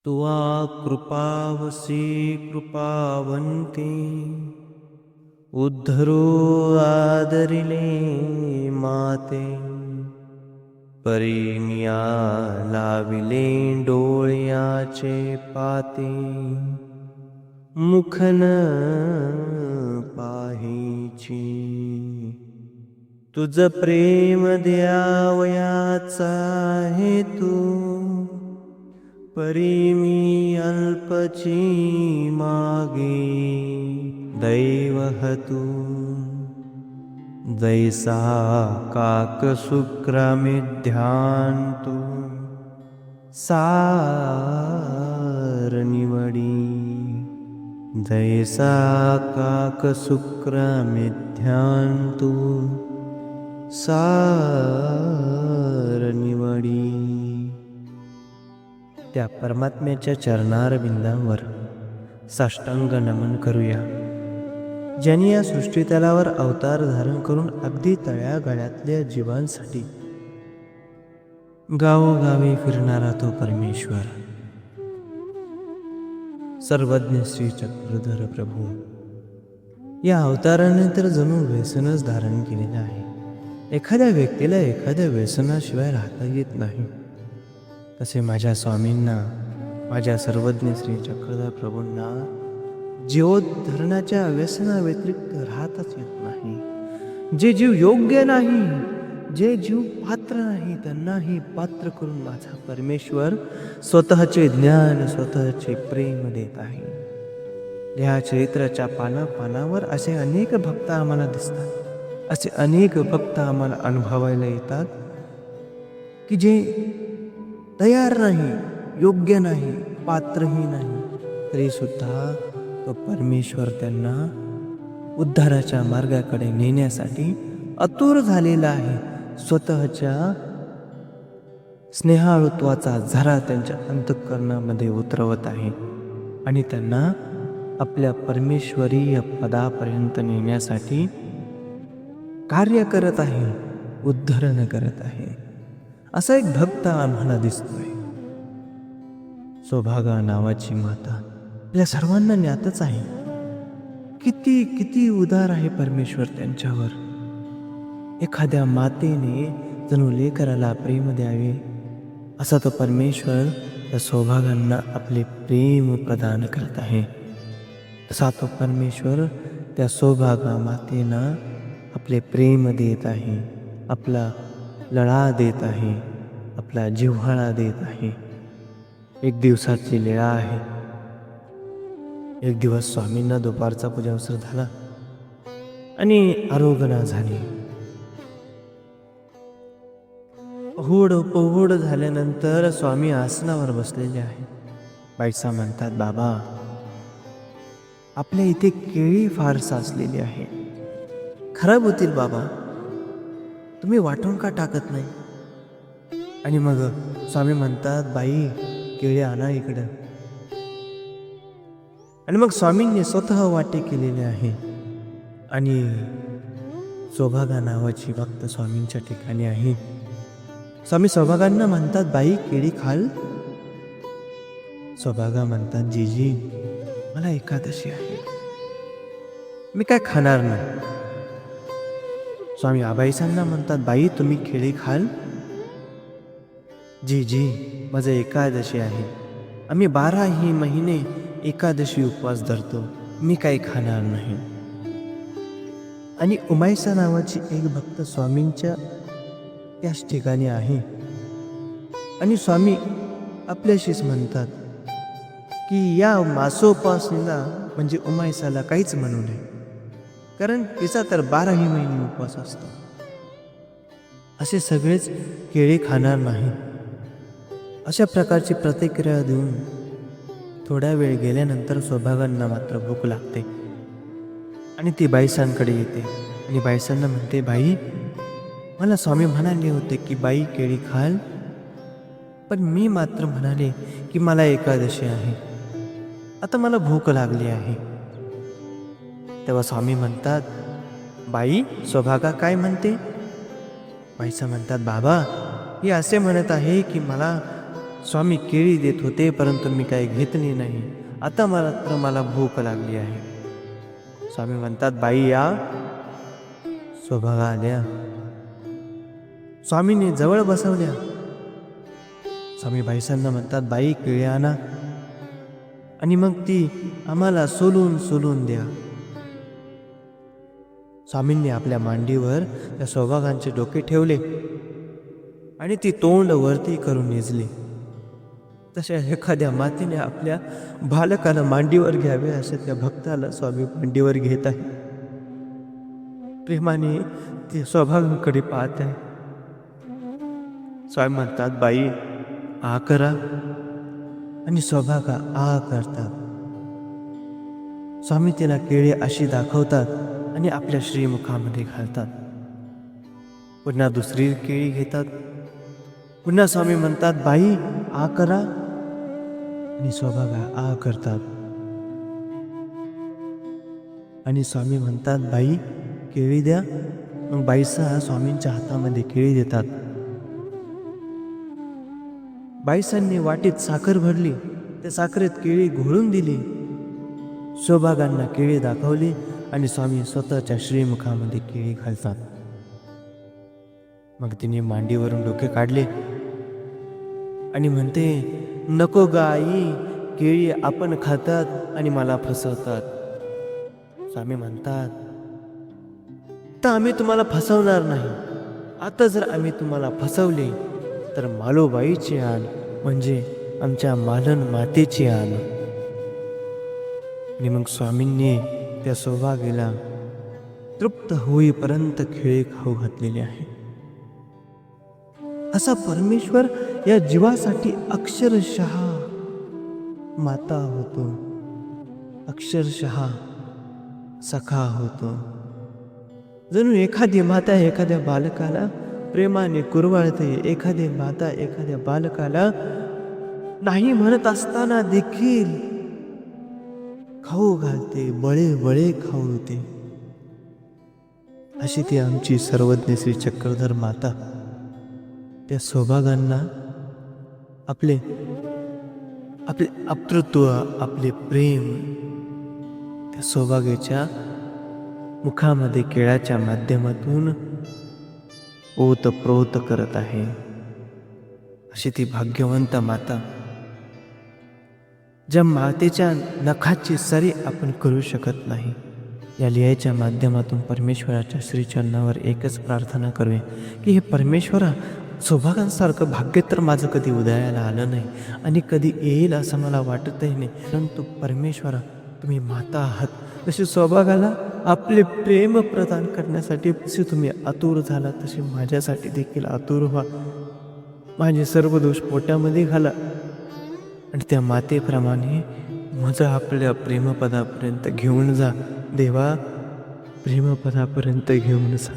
तुवा कृपावसी कृपावंती उद्धरो आदरिले माते परिमिया लाविले डोळ्याचे पाते मुखन पाहिची तुझ प्रेम द्यावयाचा हेतू परिमी अल्पची मागे दैवहतु जैसा काकशुक्रमे ध्यान्तु सार निवडी जैसा काकशुक्रमे ध्यान्तु सार निवडी. त्या परमात्म्याच्या चरणारविंदांवर साष्टांग नमन करूया, ज्यांनी या सृष्टीतलावर अवतार धारण करून अगदी तळ्या गळ्यातल्या जीवांसाठी गावोगावी फिरणारा तो परमेश्वर, सर्वज्ञ श्री चक्रधर प्रभू, या अवताराने तर जणू व्यसनच धारण केलेलं आहे. एखाद्या व्यक्तीला एखाद्या व्यसनाशिवाय राहता येत नाही, तसे माझ्या स्वामींना, माझ्या सर्वज्ञ श्री चक्रधर प्रभूंना जीवोद्धरणाच्या व्यसनाव्यतिरिक्त राहताच येत नाही. जे जीव योग्य नाही, जे जीव पात्र नाही, त्यांनाही पात्र करून माझा परमेश्वर स्वतःचे ज्ञान, स्वतःचे प्रेम देत आहे. या चरित्राच्या पानापानावर असे अनेक भक्त आम्हाला दिसतात, असे अनेक भक्त आम्हाला अनुभवायला येतात की जे तयार नाही, योग्य नाही, पात्रही नाही, तरी सुद्धा तो परमेश्वर त्यांना उद्धाराच्या मार्गाकडे नेण्यासाठी आतुर झालेला आहे. स्वतःच्या स्नेहाळुत्वाचा झरा त्यांच्या अंतःकरणामध्ये उतरवत आहे आणि त्यांना आपल्या परमेश्वरीय पदापर्यंत नेण्यासाठी कार्य करत आहे, उद्धरण करत आहे. असा एक भक्त आम्हाला दिसतोय. सौभागा नावाची माता आपल्या सर्वांना ज्ञातच आहे. किती किती उदार आहे परमेश्वर त्यांच्यावर. एखाद्या मातेने जणू लेकराला प्रेम द्यावे असा तो परमेश्वर त्या सौभागांना आपले प्रेम प्रदान करत आहे. तसा तो परमेश्वर त्या सौभागा मातेना आपले प्रेम देत आहे, आपला लळा देत आहे, आपला जिव्हाळा देत आहे. एक दिवसाची लीळा आहे. एक दिवस स्वामींना दुपारचा पूजावसर झाला आणि आरोगणा झाली. पहुड झाल्यानंतर स्वामी आसनावर बसलेले आहे. बाईसा म्हणतात, बाबा, आपल्या इथे केळी फार साचलेली आहे, खराब होतील बाबा, तुम्ही वाटून का टाकत नाही? आणि मग स्वामी म्हणतात, बाई, केळी आणा इकडं. आणि मग स्वामींनी स्वतः वाटे केलेले आहे आणि सौभागा नावाची भक्त स्वामींच्या ठिकाणी आहे. स्वामी सौभागांना म्हणतात, बाई, केळी खाल? सौभागा म्हणतात, जीजी, मला एकादशी आहे, मी काय खाणार नाही. स्वामी आबाईसांना म्हणतात, बाई, तुम्ही केळी खाल? जी, माझं एकादशी आहे, आम्ही 12ही महिने एकादशी उपवास धरतो, मी काही खाणार नाही. आणि उमाईसा नावाची एक भक्त स्वामींच्या त्याच ठिकाणी आहे आणि स्वामी आपल्याशीच म्हणतात की या मासोपासनेला म्हणजे उमाईसाला काहीच म्हणू नये, कारण तिचा तर 12ही महिने उपवास असतो. असे सगळेच केळी खाणार नाही. अशा प्रकारची प्रतिक्रिया देऊन थोड्या वेळ गेल्यानंतर सौभागांना मात्र भूक लागते आणि ती बाईसांकडे येते आणि बाईसांना म्हणते, बाई, मला स्वामी म्हणाले होते की बाई केळी खाल, पण मी मात्र म्हणाले की मला एकादशी आहे, आता मला भूक लागली आहे. तेव्हा स्वामी म्हणतात, बाई, सौभागा काय म्हणते? बाईसा म्हणतात, बाबा, ही असे म्हणत आहे की मला स्वामी केळी देत होते, परंतु मी काही घेतली नाही. आता मला भूक लागली आहे. स्वामी म्हणतात, बाई या. सौभागा आल्या. स्वामींनी जवळ बसवल्या. स्वामी बाईसांना म्हणतात, बाई केळी आणा आणि मग ती आम्हाला सोलून सोलून द्या. स्वामींनी आपल्या मांडीवर त्या सौभागांचे डोके ठेवले आणि ती तोंड वरती करून निजली. तशा एखाद्या मातेने आपल्या बालकाला मांडीवर घ्यावे असे त्या भक्ताला स्वामी मांडीवर घेत आहे. प्रेमाने ते सौभागांकडे पाहत आहे. स्वामी म्हणतात, बाई आ करा, आणि सौभागा आ करतात. स्वामी तिला केळी अशी दाखवतात आणि आपल्या श्रीमुखामध्ये घालतात. पुन्हा दुसरी केळी घेतात. पुन्हा स्वामी म्हणतात, बाई आ करा, आणि सौभागा आ करतात. आणि स्वामी म्हणतात, बाई केळी द्या. मग बाईसा स्वामींच्या हातामध्ये केळी देतात. बाईसांनी वाटीत साखर भरली, त्या साखरेत केळी घोळून दिली. सौभागांना केळी दाखवली आणि स्वामी स्वतःच्या श्रीमुखामध्ये केळी घालतात. मग तिने मांडीवरून डोके काढले आणि म्हणते, नको ग आई, केळी आपण खातात आणि मला फसवतात. स्वामी म्हणतात, तर आम्ही तुम्हाला फसवणार नाही. आता जर आम्ही तुम्हाला फसवले तर मालोबाईची आण, म्हणजे आमच्या मालन मातेची आण. आणि मग स्वामींनी त्या सौभागीला तृप्त होईपर्यंत केळी खाऊ घातलेले आहे. असा परमेश्वर या जीवासाठी अक्षरशः माता होतो, अक्षरशः सखा होतो. जणू एखादी माता एखाद्या बालकाला प्रेमाने कुरवाळते. एखादी माता एखाद्या बालकाला नाही म्हणत असताना देखील खाऊ घालते, बळे बळे खावते. अशी ती आमची सर्वज्ञ श्री चक्रधर माता त्या सौभागांना आपले आपले अप्तृत्व, आपले प्रेम त्या सौभाग्याच्या मुखामध्ये केळाच्या माध्यमातून ओतप्रोत करत आहे. अशी ती भाग्यवंत माता, ज्या मातेच्या नखाची सरी आपण करू शकत नाही. या लिहायच्या माध्यमातून परमेश्वराच्या श्रीचरणावर एकच प्रार्थना करूया की हे परमेश्वरा, सौभागांसारखं भाग्य तर माझं कधी उदयाला आलं नाही आणि कधी येईल असं मला वाटतही नाही. परंतु परमेश्वरा, तुम्ही माता आहात. जसे सौभागाला आपले प्रेम प्रदान करण्यासाठी जसे तुम्ही आतुर झाला, तसे माझ्यासाठी देखील आतुर व्हा. माझे सर्व दोष पोटामध्ये घाला आणि त्या मातेप्रमाणे माझं आपल्या प्रेमपदापर्यंत घेऊन जा. देवा, प्रेमपदापर्यंत घेऊन जा.